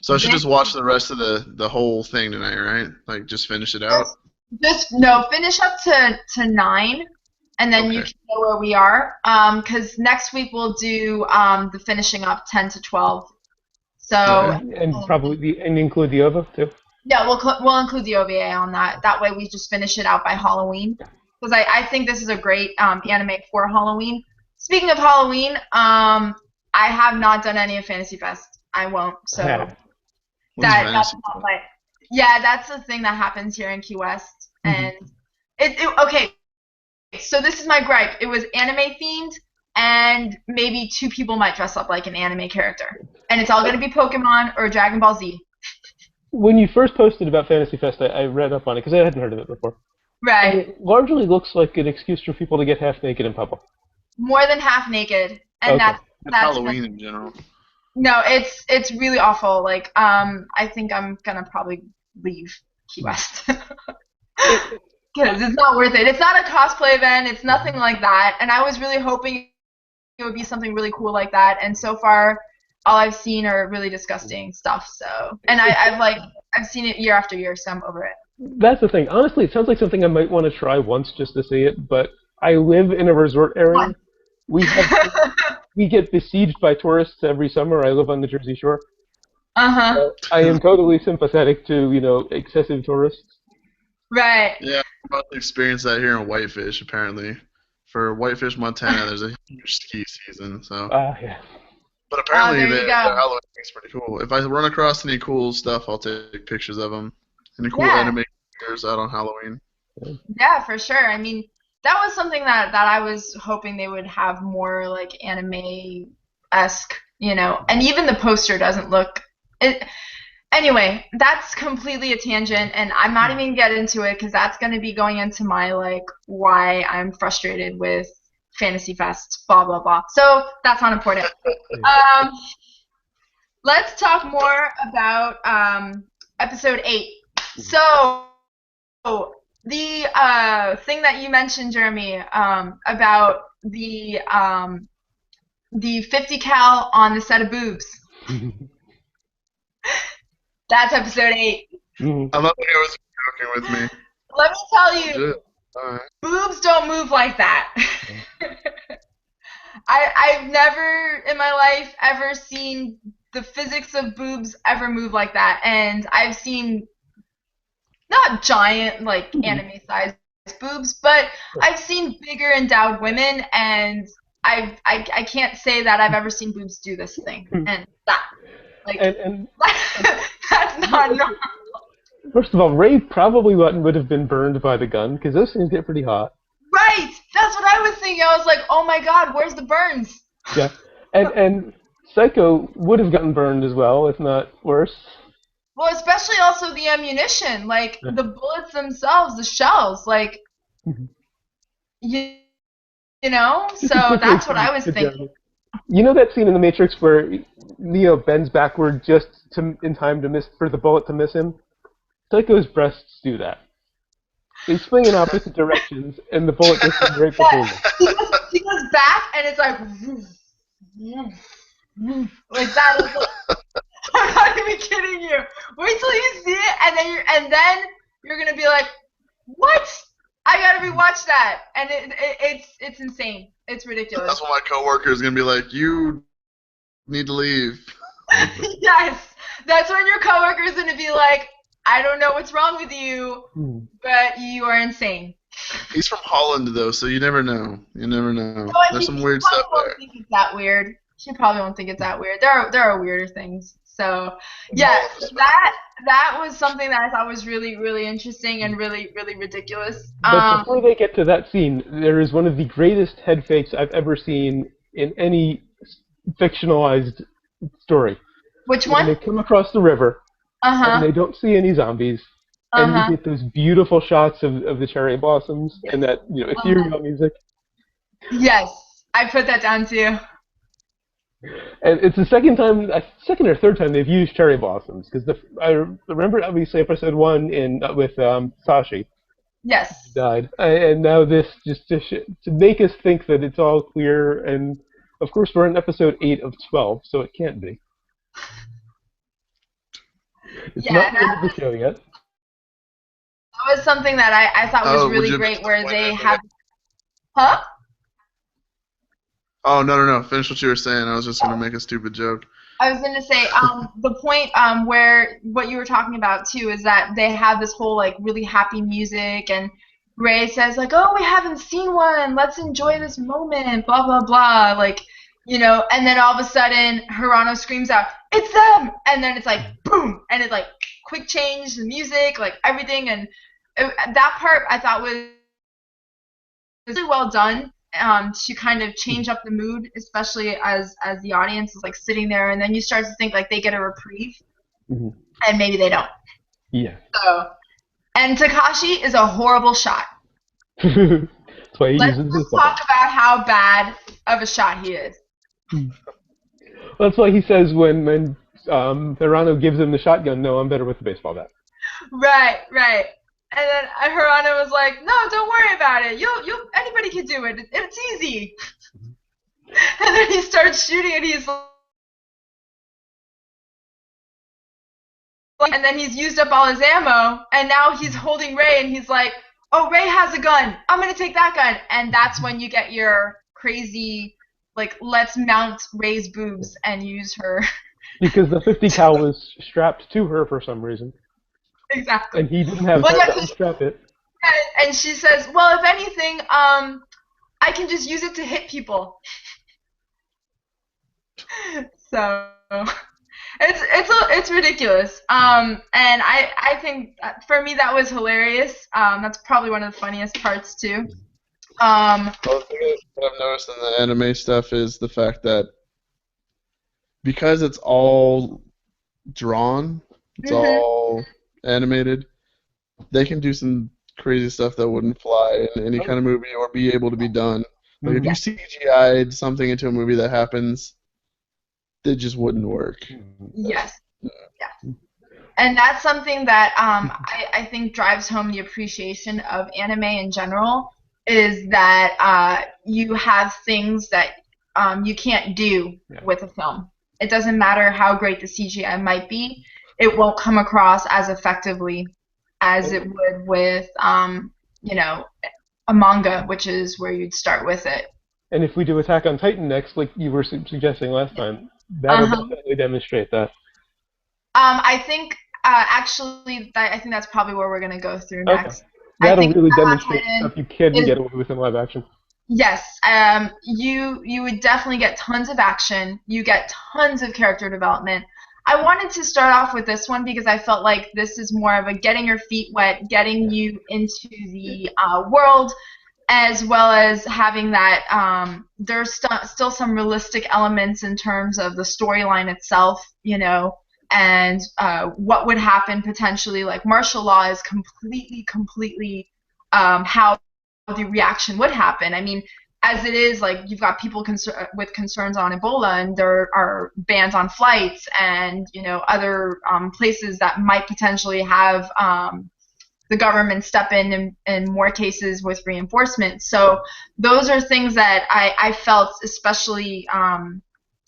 So I should just watch the rest of the whole thing tonight, right? Like, just finish it out. Finish up to 9, and then you can know where we are. Because next week we'll do the finishing up 10 to 12. So and probably include the OVA too. Yeah, we'll include the OVA on that. That way we just finish it out by Halloween. Because I think this is a great anime for Halloween. Speaking of Halloween, I have not done any of Fantasy Fest. I won't. So that's not my. Yeah, that's the thing that happens here in Key West. And okay, so this is my gripe. It was anime themed, and maybe 2 people might dress up like an anime character. And it's all going to be Pokemon or Dragon Ball Z. When you first posted about Fantasy Fest, I read up on it because I hadn't heard of it before. And Right. it largely looks like an excuse for people to get half naked in public. More than half naked, and Okay. It's that's Halloween in general. no, it's really awful. Like, I think I'm gonna probably leave Key West It, because it's not worth it. It's not a cosplay event. It's nothing like that. And I was really hoping it would be something really cool like that. And so far, all I've seen are really disgusting stuff. So, and I've seen it year after year, so I'm over it. that's the thing. Honestly, it sounds like something I might want to try once just to see it, but I live in a resort area. We have we get besieged by tourists every summer. I live on the Jersey Shore. Uh-huh. I am totally sympathetic to, excessive tourists. Right. Yeah, I'm about to experience that here in Whitefish, apparently. For Whitefish, Montana, there's a huge ski season, so. Yeah. But apparently there you their go. Halloween is pretty cool. If I run across any cool stuff, I'll take pictures of them. Any cool Yeah. anime characters out on Halloween. Yeah, for sure. I mean, that was something that I was hoping they would have more like anime-esque, and even the poster doesn't look it. Anyway, that's completely a tangent, and I'm not even gonna get into it because that's gonna be going into my like why I'm frustrated with Fantasy Fest, blah blah blah. So that's not important. Let's talk more about episode 8. So the thing that you mentioned, Jeremy, about the 50 cal on the set of boobs. That's episode 8. I love that you was joking with me. Let me tell you, Good. Alright. boobs don't move like that. I've never in my life ever seen the physics of boobs ever move like that. And I've seen not giant, like anime-sized boobs, but I've seen bigger endowed women, and I can't say that I've ever seen boobs do this thing. And that, like, And that's not normal. first of all, Ray probably would have been burned by the gun, because those things get pretty hot. Right! That's what I was thinking. I was like, oh my god, where's the burns? Yeah. And Psycho would have gotten burned as well, if not worse. Well, especially also the ammunition, like the bullets themselves, the shells, like, you know? So that's what I was thinking. You know that scene in The Matrix where Neo bends backward just in time to miss for the bullet to miss him? Psycho's breasts do that. They swing in opposite directions, and the bullet gets him right between them. He goes back, and it's like, like that. I'm not even kidding you. Wait till you see it, and then you're gonna be like, what? I gotta rewatch that, and it's insane. It's ridiculous. That's when my coworker is gonna be like, "You need to leave." Yes, that's when your coworker is gonna be like, I don't know what's wrong with you, but you are insane. He's from Holland though, so you never know. You never know. So, There's some weird stuff there. Think it's that weird. She probably won't think it's that weird. There are weirder things. So yeah, that was something that I thought was really, really interesting and really, really ridiculous. But before they get to that scene, there is one of the greatest head fakes I've ever seen in any fictionalized story. Which when one? They come across the river, and they don't see any zombies, and you get those beautiful shots of the cherry blossoms and that ethereal music. Yes, I put that down too. And it's the second or third time they've used cherry blossoms, because I remember obviously episode 1 with Sashi. Yes. Died, and now this just to make us think that it's all clear, and of course we're in episode 8 of 12, so it can't be. It's not the end of the show yet. That was something that I thought was really great, where they have. Huh? Oh, no. Finish what you were saying. I was just going to make a stupid joke. I was going to say, the point where what you were talking about, too, is that they have this whole, like, really happy music, and Ray says, like, oh, we haven't seen one. Let's enjoy this moment, blah, blah, blah. Like, and then all of a sudden, Hirano screams out, it's them! And then it's like, boom! And it's like, quick change, the music, like, everything. And that part I thought was really well done. To kind of change up the mood, especially as the audience is like sitting there, and then you start to think like they get a reprieve, and maybe they don't. Yeah. So, and Takashi is a horrible shot. That's why he Let's uses just baseball talk bat. about how bad of a shot he is. That's why he says when Hirano gives him the shotgun, no, I'm better with the baseball bat. Right, right. And then Hirano was like, "No, don't worry about it. Anybody can do it. It's easy." And then he starts shooting, and and then he's used up all his ammo, and now he's holding Ray, and he's like, "Oh, Ray has a gun. I'm gonna take that gun." And that's when you get your crazy, like, let's mount Ray's boobs and use her. Because the 50 cal was strapped to her for some reason, Exactly. and he didn't have Well, time yeah, to unstrap it. and she says, "Well, if anything, I can just use it to hit people." So it's ridiculous. And I think for me that was hilarious. That's probably one of the funniest parts too. Well, the thing that I've noticed in the anime stuff is the fact that because it's all drawn, it's Mhm. all animated, they can do some crazy stuff that wouldn't fly in any kind of movie or be able to be done. Like if you CGI'd something into a movie that happens, it just wouldn't work. Yes. Yeah. And that's something that I think drives home the appreciation of anime in general is that you have things that you can't do with a film. It doesn't matter how great the CGI might be, it won't come across as effectively as it would with, you know, a manga, which is where you'd start with it. And if we do Attack on Titan next, like you were suggesting last time, that'll Uh-huh. definitely demonstrate that. I think I think that's probably where we're gonna go through Okay. next. I That'll think really Attack on demonstrate Titan stuff you couldn't is get away with in live action. yes. You would definitely get tons of action. You get tons of character development. I wanted to start off with this one because I felt like this is more of a getting your feet wet, getting you into the world, as well as having that there's still some realistic elements in terms of the storyline itself, and what would happen potentially. Like martial law is completely how the reaction would happen. I mean, as it is, like you've got people with concerns on Ebola, and there are bans on flights, and other places that might potentially have the government step in more cases with reinforcement. So those are things that I felt, especially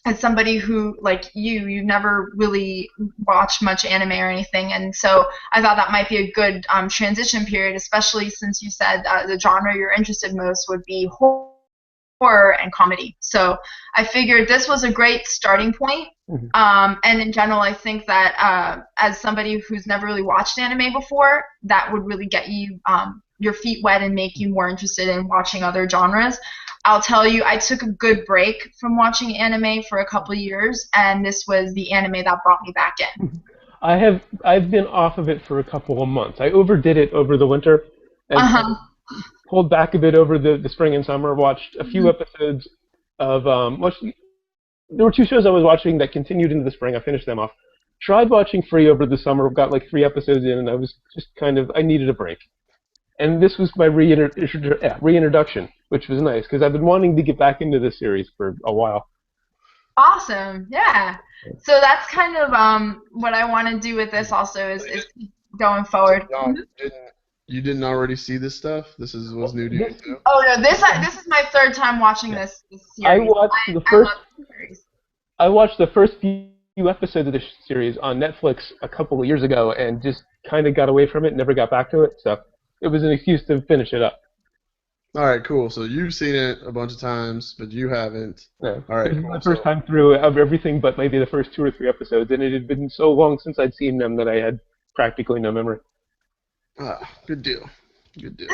as somebody who, like you never really watched much anime or anything, and so I thought that might be a good transition period, especially since you said the genre you're interested most would be horror and comedy. So I figured this was a great starting point. And in general, I think that as somebody who's never really watched anime before, that would really get you your feet wet and make you more interested in watching other genres. I'll tell you, I took a good break from watching anime for a couple of years, and this was the anime that brought me back in. I've been off of it for a couple of months. I overdid it over the winter and kind of Uh-huh. pulled back a bit over the spring and summer. Watched a few episodes of there were two shows I was watching that continued into the spring. I finished them off. Tried watching Free over the summer. Got like 3 episodes in, and I was just I needed a break. And this was my reintroduction, which was nice because I've been wanting to get back into this series for a while. Awesome. Yeah. So that's kind of what I want to do with this also is keep going forward. John, you didn't already see this stuff? This was new to you too? Oh no, this is my third time watching this I series. watched the I first. love this series. I watched the first few episodes of this series on Netflix a couple of years ago, and just kind of got away from it. Never got back to it. So it was an excuse to finish it up. All right, cool. So you've seen it a bunch of times, but you haven't. Yeah. All right, This is cool. my first time through of everything but maybe the first 2 or 3 episodes, and it had been so long since I'd seen them that I had practically no memory. Good deal. Good deal.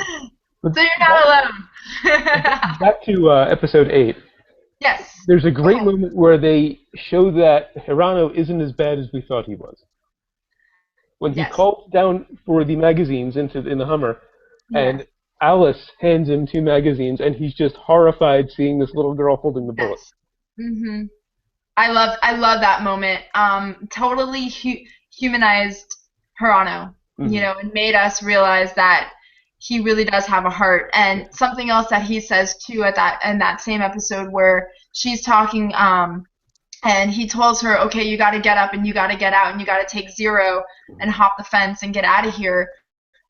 But So you're not alone. back to episode 8. Yes. There's a great moment where they show that Hirano isn't as bad as we thought he was. When he Yes. calls down for the magazines in the Hummer, and Yes. Alice hands him 2 magazines, and he's just horrified seeing this little girl holding the bullet. Yes. Mhm. I love that moment. Totally humanized Hirano, and made us realize that he really does have a heart. And something else that he says too at that in that same episode where she's talking, and he tells her, okay, you got to get up and you got to get out and you got to take 0 and hop the fence and get out of here.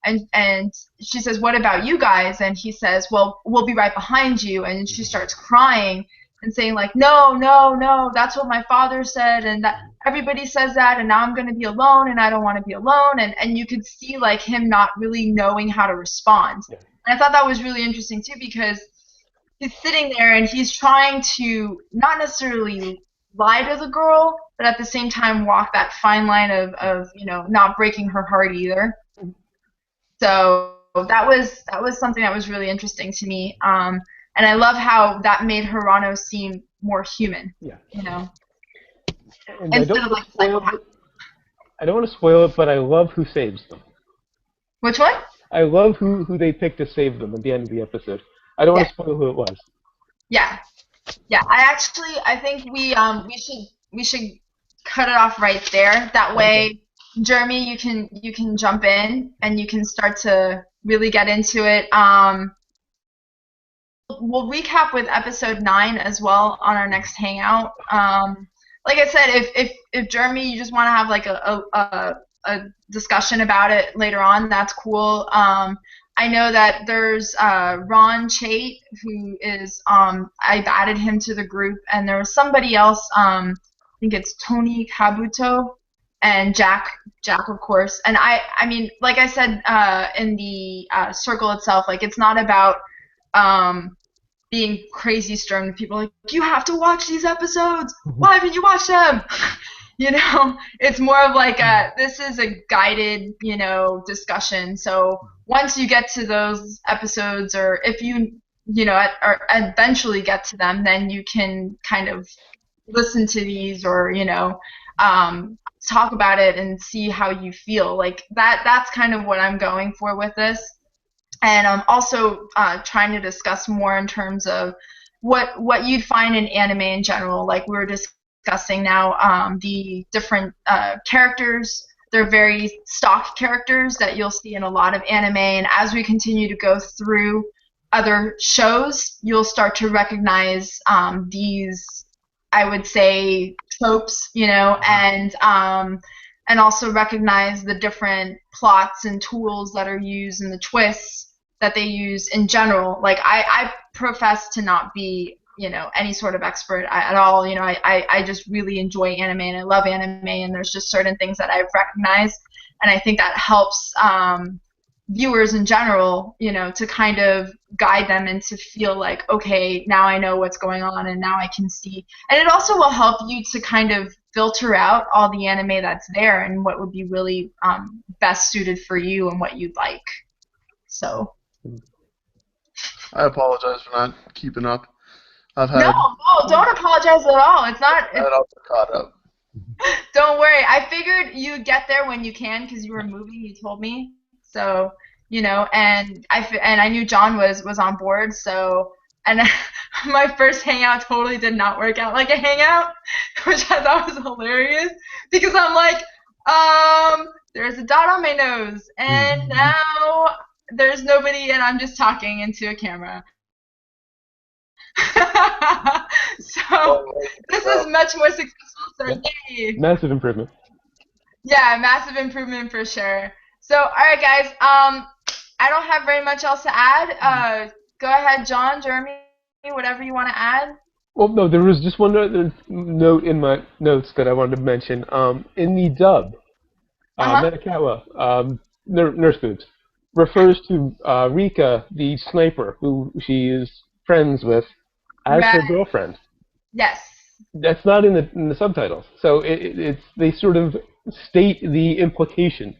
And she says, what about you guys? And he says, well, we'll be right behind you. And she starts crying and saying like, no, no, no, that's what my father said, and that everybody says that, and now I'm going to be alone, and I don't want to be alone. And you could see like him not really knowing how to respond. Yeah. And I thought that was really interesting too, because he's sitting there and he's trying to not necessarily lie to the girl, but at the same time walk that fine line of not breaking her heart either. So that was something that was really interesting to me. And I love how that made Hirano seem more human. Yeah. And Instead of like psychopath. I don't want to spoil it, but I love who saves them. Which one? I love who they picked to save them at the end of the episode. I don't want to spoil who it was. Yeah. I think we should cut it off right there. That way, Jeremy, you can jump in and you can start to really get into it. We'll recap with episode 9 as well on our next hangout. Like I said, if Jeremy, you just want to have like a discussion about it later on, that's cool. I know that there's Ron Chait, who is I've added him to the group, and there was somebody else. I think it's Tony Kabuto and Jack of course. And I mean, like I said in the circle itself, like it's not about being crazy stern. People are like, you have to watch these episodes. Why haven't you watched them? It's more of like this is a guided, discussion. So once you get to those episodes, or if you eventually get to them, then you can kind of listen to these, or talk about it and see how you feel. Like that's kind of what I'm going for with this. And I'm also trying to discuss more in terms of what you'd find in anime in general. Like we were discussing now, the different characters. They're very stock characters that you'll see in a lot of anime. And as we continue to go through other shows, you'll start to recognize these, I would say, tropes, and also recognize the different plots and tools that are used and the twists that they use in general. Like I profess to not be, any sort of expert at all. I just really enjoy anime and I love anime, and there's just certain things that I've recognized, and I think that helps viewers in general, to kind of guide them and to feel like, okay, now I know what's going on and now I can see. And it also will help you to kind of filter out all the anime that's there and what would be really best suited for you and what you'd like. So I apologize for not keeping up. No, don't apologize at all. It's not. I also caught up. Don't worry. I figured you'd get there when you can because you were moving. You told me. So, and I knew John was on board. So, and my first hangout totally did not work out like a hangout, which I thought was hilarious because I'm like, there's a dot on my nose, and now there's nobody, and I'm just talking into a camera. So this is much more successful. So yay! Massive improvement. Yeah, massive improvement for sure. So all right, guys. I don't have very much else to add. Go ahead, John, Jeremy, whatever you want to add. Well, no, there was just one other note in my notes that I wanted to mention. In the dub, Metakawa, Nurse Boobs, refers to Rika, the sniper, who she is friends with, as her girlfriend. Yes. That's not in the subtitles, so they sort of state the implication.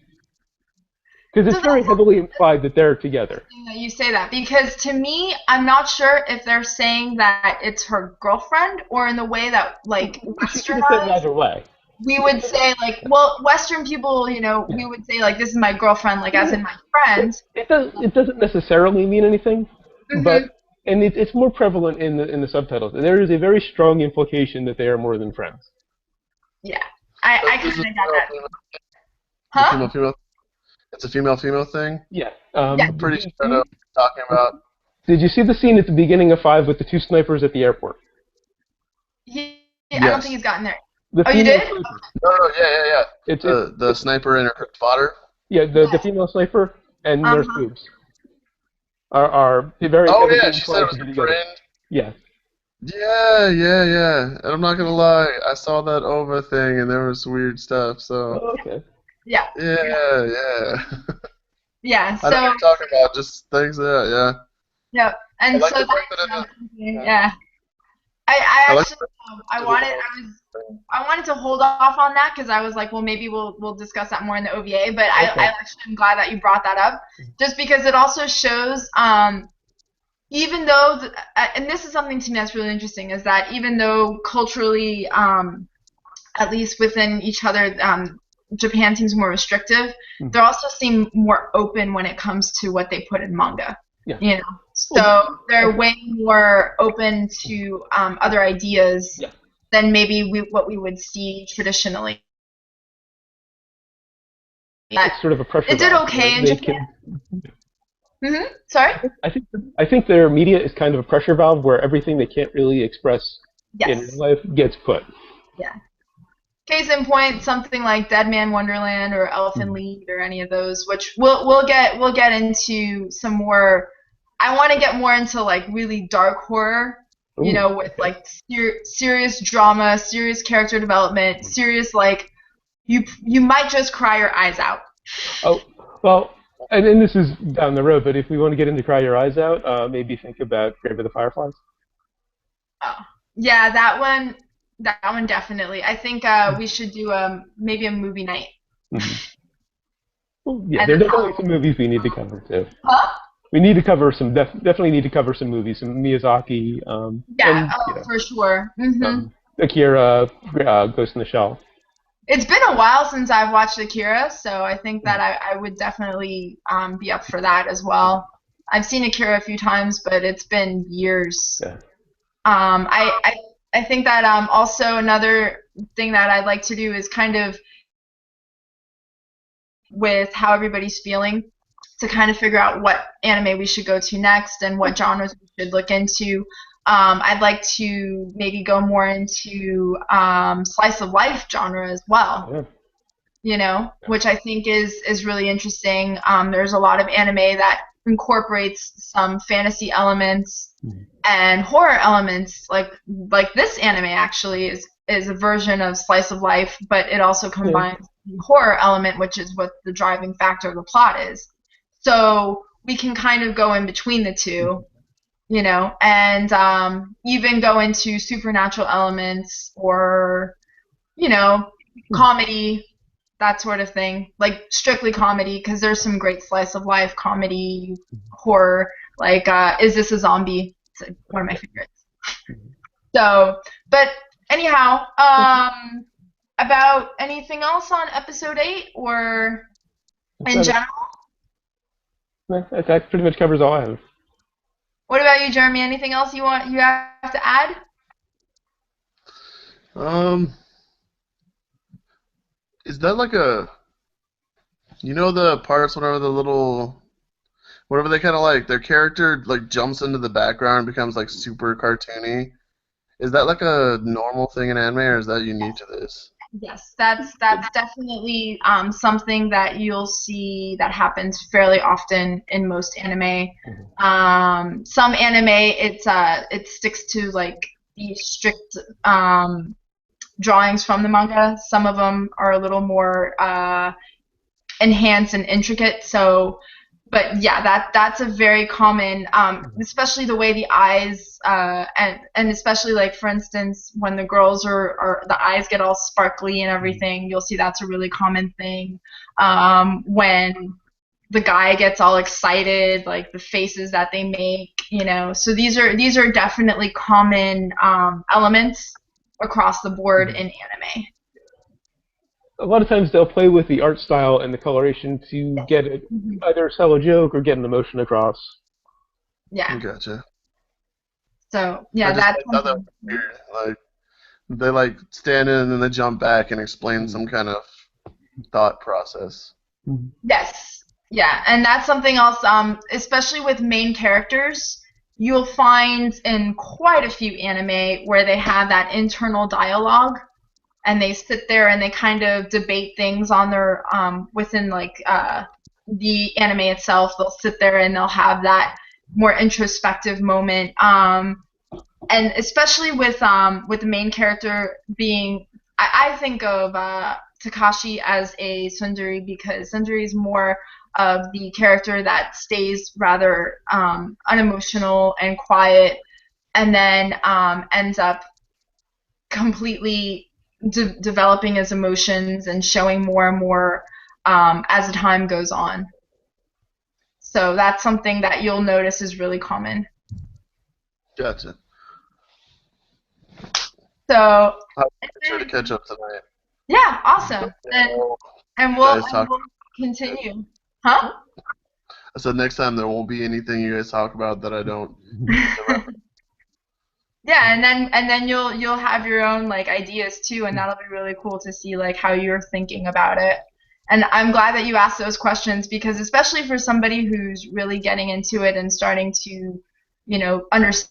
Because it's very heavily implied that they're together. You say that because to me, I'm not sure if they're saying that it's her girlfriend or in the way that like Westernized. Either way. We would say like, well, Western people, we would say like, this is my girlfriend, like as in my friend. It doesn't necessarily mean anything, but it's more prevalent in the subtitles. There is a very strong implication that they are more than friends. Yeah, I kind of got that. Huh? It's a female thing. Yeah. Yeah. I'm pretty sure I know what you're talking about. Did you see the scene at the beginning of 5 with the 2 snipers at the airport? I don't think Yes. he's gotten there. The Oh, you female did? sniper. No, yeah. It's The sniper and her fodder. yeah, the Yes. female sniper and nurse Uh-huh. boobs are very Oh yeah, everything she said it trying was to be her together. friend. Yeah. Yeah. And I'm not gonna lie, I saw that OVA thing and there was weird stuff. So Oh, okay. Yeah. yeah. Yeah. I know what So, you're talking about. Just things that yeah. I And like so the fact that's that yeah. I I like actually the I wanted to hold off on that because I was like, well, maybe we'll discuss that more in the OVA. But I Okay. actually am glad that you brought that up, just because it also shows, even though, and this is something to me that's really interesting, is that even though culturally, at least within each other, Japan seems more restrictive, they also seem more open when it comes to what they put in manga. Yeah. You know, so they're way more open to other ideas Yeah. than maybe what we would see traditionally. It's sort of a pressure It did valve, okay right? in They Japan. can. Sorry? I think their media is kind of a pressure valve where everything they can't really express in Yes. real life gets put. Yeah. Case in point, something like Dead Man Wonderland or Elfen Lied or any of those, which we'll get into some more. I want to get more into like really dark horror, you know, with like serious drama, serious character development, serious like you might just cry your eyes out. Oh, well, and this is down the road, but if we want to get into Cry Your Eyes Out, maybe think about Grave of the Fireflies. Oh, yeah, that one definitely. I think we should do maybe a movie night. Well, yeah, And there are then definitely some movies we need to cover too. Huh? We need to cover some definitely need to cover some movies, some Miyazaki, Yeah, and you know, for sure. Akira, Ghost in the Shell. It's been a while since I've watched Akira, so I think that I would definitely be up for that as well. I've seen Akira a few times, but it's been years. Yeah. I think that also another thing that I'd like to do is kind of with how everybody's feeling to kind of figure out what anime we should go to next and what genres we should look into. I'd like to maybe go more into slice of life genre as well. Yeah. You know, which I think is really interesting. There's a lot of anime that incorporates some fantasy elements and horror elements, like this anime actually is a version of slice of life, but it also combines the horror element, which is what the driving factor of the plot is. So we can kind of go in between the two, you know, and even go into supernatural elements or, you know, comedy, that sort of thing, like strictly comedy, because there's some great slice of life comedy, horror, like Is This a Zombie? It's like one of my favorites. So, but anyhow, about anything else on episode 8 or in general? That pretty much covers all I have. What about you, Jeremy? Anything else you have to add? Is that like the parts whenever whatever they kind of like, their character like jumps into the background and becomes like super cartoony? Is that like a normal thing in anime, or is that unique to this? Yes, that's definitely something that you'll see that happens fairly often in most anime. Some anime it sticks to like the strict drawings from the manga. Some of them are a little more enhanced and intricate. So, but yeah, that's a very common, especially the way the eyes, and especially like for instance when the girls are the eyes get all sparkly and everything. You'll see that's a really common thing. When the guy gets all excited, like the faces that they make, you know. So these are definitely common elements across the board in anime. A lot of times they'll play with the art style and the coloration to get it, either sell a joke or get an emotion across. Yeah. Gotcha. So yeah, I thought that was weird. Like they like stand in and then they jump back and explain some kind of thought process. Yes. Yeah, and that's something else, especially with main characters, you'll find in quite a few anime where they have that internal dialogue and they sit there and they kind of debate things on their within like the anime itself. They'll sit there and they'll have that more introspective moment. And especially with the main character being, I think of Takashi as a tsundere because tsundere is more of the character that stays rather unemotional and quiet, and then ends up completely developing his emotions and showing more and more as the time goes on. So that's something that you'll notice is really common. Gotcha. So I'll make sure to catch up tonight. yeah, awesome. And You guys and talk. we'll continue. Huh? I said next time there won't be anything you guys talk about that I don't. Yeah, and then you'll have your own like ideas too, and that'll be really cool to see like how you're thinking about it. And I'm glad that you asked those questions because especially for somebody who's really getting into it and starting to, understand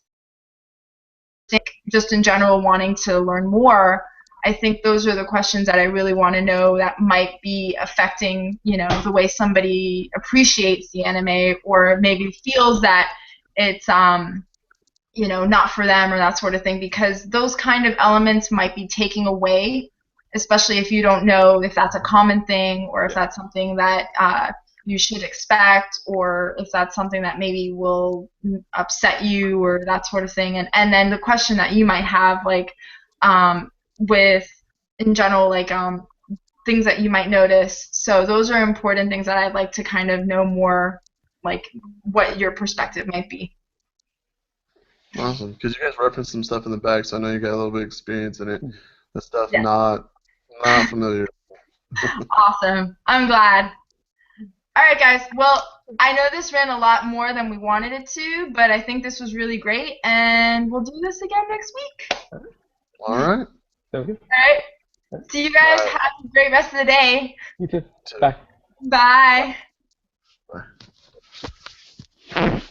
just in general wanting to learn more, I think those are the questions that I really want to know that might be affecting, the way somebody appreciates the anime or maybe feels that it's not for them or that sort of thing because those kind of elements might be taking away, especially if you don't know if that's a common thing or if that's something that you should expect or if that's something that maybe will upset you or that sort of thing. And then the question that you might have like with in general like things that you might notice. So those are important things that I'd like to kind of know more like what your perspective might be. Awesome, because you guys referenced some stuff in the back, so I know you got a little bit of experience in it. The stuff Yeah. not familiar. Awesome. I'm glad. All right, guys. Well, I know this ran a lot more than we wanted it to, but I think this was really great, and we'll do this again next week. All right. Sounds good. All right. See you guys. Bye. Have a great rest of the day. You too. Bye. Bye. Bye.